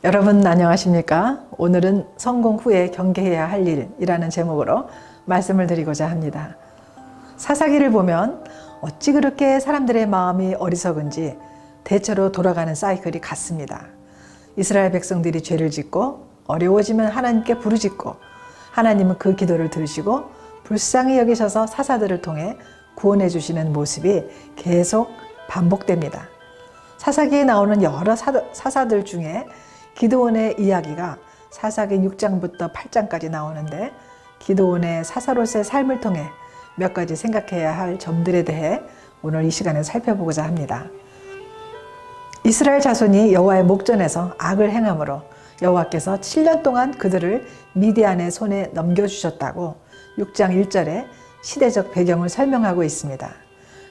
여러분 안녕하십니까? 오늘은 성공 후에 경계해야 할 일이라는 제목으로 말씀을 드리고자 합니다. 사사기를 보면 어찌 그렇게 사람들의 마음이 어리석은지 대체로 돌아가는 사이클이 같습니다. 이스라엘 백성들이 죄를 짓고 어려워지면 하나님께 부르짖고 하나님은 그 기도를 들으시고 불쌍히 여기셔서 사사들을 통해 구원해 주시는 모습이 계속 반복됩니다. 사사기에 나오는 여러 사사들 중에 기드온의 이야기가 사사기 6장부터 8장까지 나오는데 기드온의 사사로서의 삶을 통해 몇 가지 생각해야 할 점들에 대해 오늘 이 시간에 살펴보고자 합니다. 이스라엘 자손이 여호와의 목전에서 악을 행함으로 여호와께서 7년 동안 그들을 미디안의 손에 넘겨주셨다고 6장 1절에 시대적 배경을 설명하고 있습니다.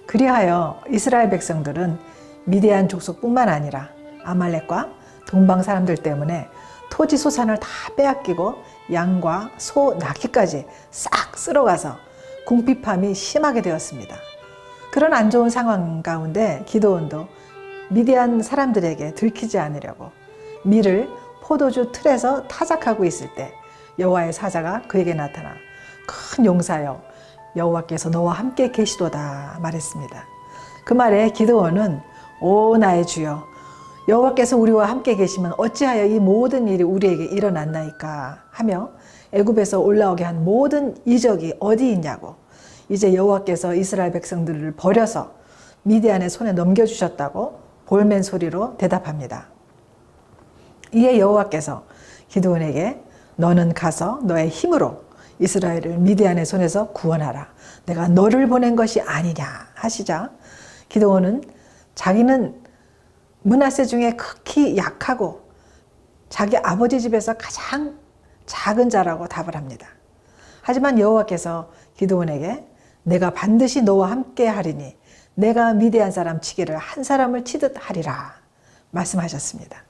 그리하여 이스라엘 백성들은 미디안 족속뿐만 아니라 아말렉과 동방 사람들 때문에 토지 소산을 다 빼앗기고 양과 소, 나귀까지 싹 쓸어가서 궁핍함이 심하게 되었습니다. 그런 안 좋은 상황 가운데 기드온도 미디안 사람들에게 들키지 않으려고 밀을 포도주 틀에서 타작하고 있을 때 여호와의 사자가 그에게 나타나 큰 용사여 여호와께서 너와 함께 계시도다 말했습니다. 그 말에 기드온은 오 나의 주여 여호와께서 우리와 함께 계시면 어찌하여 이 모든 일이 우리에게 일어났나이까 하며 애굽에서 올라오게 한 모든 이적이 어디 있냐고 이제 여호와께서 이스라엘 백성들을 버려서 미디안의 손에 넘겨주셨다고 볼멘 소리로 대답합니다. 이에 여호와께서 기드온에게 너는 가서 너의 힘으로 이스라엘을 미디안의 손에서 구원하라. 내가 너를 보낸 것이 아니냐 하시자 기드온은 자기는 므낫세 중에 극히 약하고 자기 아버지 집에서 가장 작은 자라고 답을 합니다. 하지만 여호와께서 기드온에게 내가 반드시 너와 함께 하리니 내가 미디안 사람 치기를 한 사람을 치듯 하리라 말씀하셨습니다.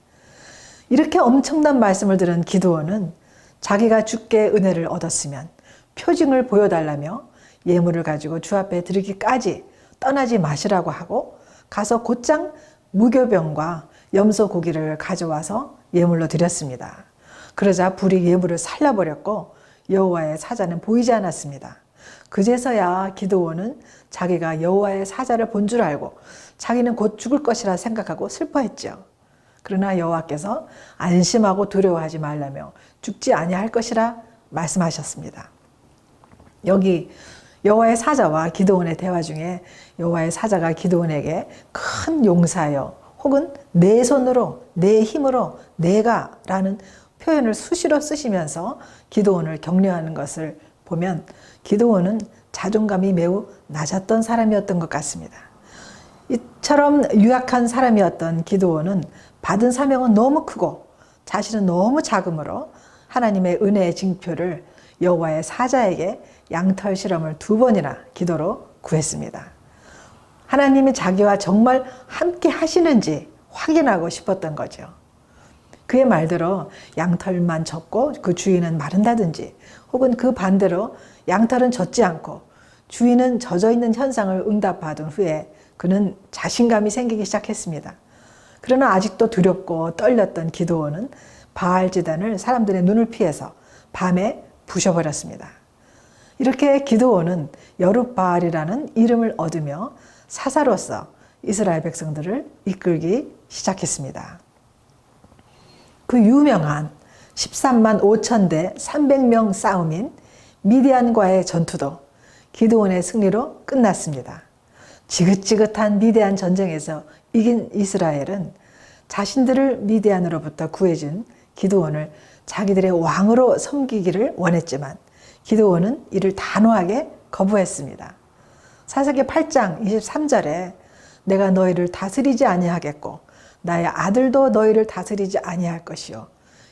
이렇게 엄청난 말씀을 들은 기드온은 자기가 주께 은혜를 얻었으면 표징을 보여달라며 예물을 가지고 주 앞에 드리기까지 떠나지 마시라고 하고 가서 곧장 무교병과 염소 고기를 가져와서 예물로 드렸습니다. 그러자 불이 예물을 살라버렸고 여호와의 사자는 보이지 않았습니다. 그제서야 기드온은 자기가 여호와의 사자를 본 줄 알고 자기는 곧 죽을 것이라 생각하고 슬퍼했죠. 그러나 여호와께서 안심하고 두려워하지 말라며 죽지 아니할 것이라 말씀하셨습니다. 여기 여호와의 사자와 기드온의 대화 중에 여호와의 사자가 기드온에게 큰 용사여 혹은 내 손으로 내 힘으로 내가 라는 표현을 수시로 쓰시면서 기드온을 격려하는 것을 보면 기드온은 자존감이 매우 낮았던 사람이었던 것 같습니다. 이처럼 유약한 사람이었던 기드온은 받은 사명은 너무 크고 자신은 너무 작으므로 하나님의 은혜의 징표를 여호와의 사자에게 양털 실험을 2번이나 기도로 구했습니다. 하나님이 자기와 정말 함께 하시는지 확인하고 싶었던 거죠. 그의 말대로 양털만 젖고 그 주인은 마른다든지 혹은 그 반대로 양털은 젖지 않고 주인은 젖어 있는 현상을 응답받은 후에 그는 자신감이 생기기 시작했습니다. 그러나 아직도 두렵고 떨렸던 기드온은 바알지단을 사람들의 눈을 피해서 밤에 부셔버렸습니다. 이렇게 기드온은 여룻바알이라는 이름을 얻으며 사사로서 이스라엘 백성들을 이끌기 시작했습니다. 그 유명한 13만 5천 대 300명 싸움인 미디안과의 전투도 기드온의 승리로 끝났습니다. 지긋지긋한 미디안 전쟁에서 이긴 이스라엘은 자신들을 미디안으로부터 구해준 기드온을 자기들의 왕으로 섬기기를 원했지만 기드온은 이를 단호하게 거부했습니다. 사사기 8장 23절에 내가 너희를 다스리지 아니하겠고 나의 아들도 너희를 다스리지 아니할 것이요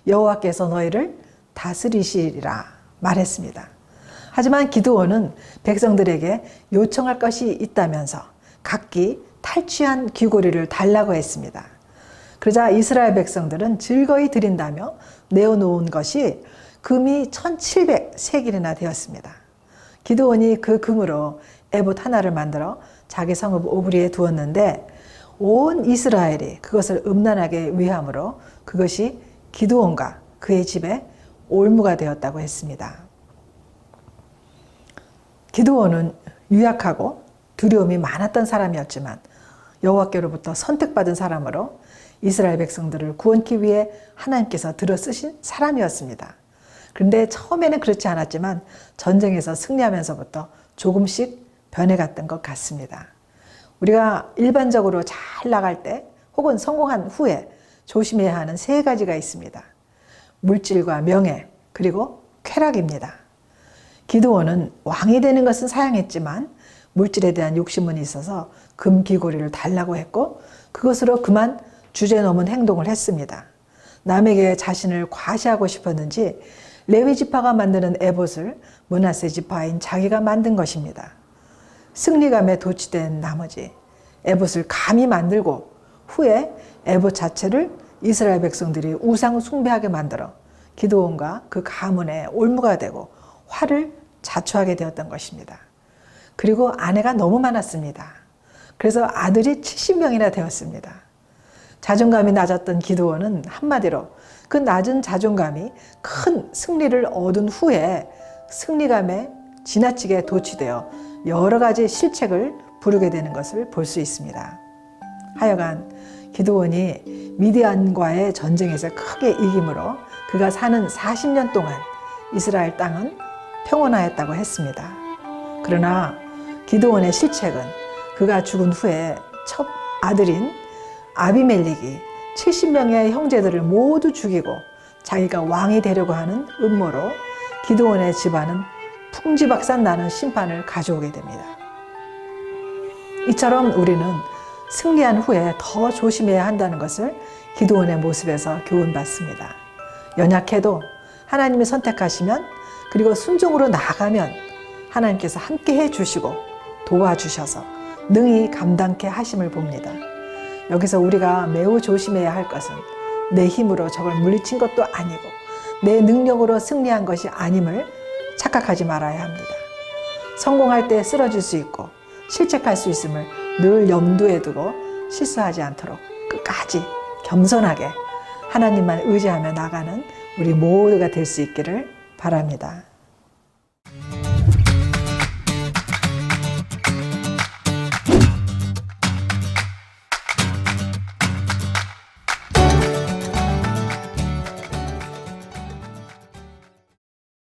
여호와께서 너희를 다스리시리라 말했습니다. 하지만 기드온은 백성들에게 요청할 것이 있다면서 각기 탈취한 귀고리를 달라고 했습니다. 그러자 이스라엘 백성들은 즐거이 드린다며 내어놓은 것이 금이 1700세겔이나 되었습니다. 기드온이 그 금으로 에봇 하나를 만들어 자기 성읍 오브리에 두었는데 온 이스라엘이 그것을 음란하게 위함으로 그것이 기드온과 그의 집에 올무가 되었다고 했습니다. 기드온은 유약하고 두려움이 많았던 사람이었지만 여호와께로부터 선택받은 사람으로 이스라엘 백성들을 구원하기 위해 하나님께서 들어 쓰신 사람이었습니다. 그런데 처음에는 그렇지 않았지만 전쟁에서 승리하면서부터 조금씩 변해갔던 것 같습니다. 우리가 일반적으로 잘 나갈 때 혹은 성공한 후에 조심해야 하는 세 가지가 있습니다. 물질과 명예 그리고 쾌락입니다. 기드온은 왕이 되는 것은 사양했지만 물질에 대한 욕심은 있어서 금귀고리를 달라고 했고 그것으로 그만 주제 넘은 행동을 했습니다. 남에게 자신을 과시하고 싶었는지 레위 지파가 만드는 에봇을 므낫세 지파인 자기가 만든 것입니다. 승리감에 도취된 나머지 에봇을 감히 만들고 후에 에봇 자체를 이스라엘 백성들이 우상 숭배하게 만들어 기드온과 그 가문의 올무가 되고 화를 자초하게 되었던 것입니다. 그리고 아내가 너무 많았습니다. 그래서 아들이 70명이나 되었습니다. 자존감이 낮았던 기드온은 한마디로 그 낮은 자존감이 큰 승리를 얻은 후에 승리감에 지나치게 도취되어 여러 가지 실책을 부르게 되는 것을 볼 수 있습니다. 하여간 기드온이 미디안과의 전쟁에서 크게 이김으로 그가 사는 40년 동안 이스라엘 땅은 평온하였다고 했습니다. 그러나 기드온의 실책은 그가 죽은 후에 첫 아들인 아비멜렉이 70명의 형제들을 모두 죽이고 자기가 왕이 되려고 하는 음모로 기드온의 집안은 풍지박산 나는 심판을 가져오게 됩니다. 이처럼 우리는 승리한 후에 더 조심해야 한다는 것을 기드온의 모습에서 교훈받습니다. 연약해도 하나님이 선택하시면 그리고 순종으로 나아가면 하나님께서 함께 해주시고 도와주셔서 능히 감당케 하심을 봅니다. 여기서 우리가 매우 조심해야 할 것은 내 힘으로 적을 물리친 것도 아니고 내 능력으로 승리한 것이 아님을 착각하지 말아야 합니다. 성공할 때 쓰러질 수 있고 실책할 수 있음을 늘 염두에 두고 실수하지 않도록 끝까지 겸손하게 하나님만 의지하며 나가는 우리 모두가 될 수 있기를 바랍니다.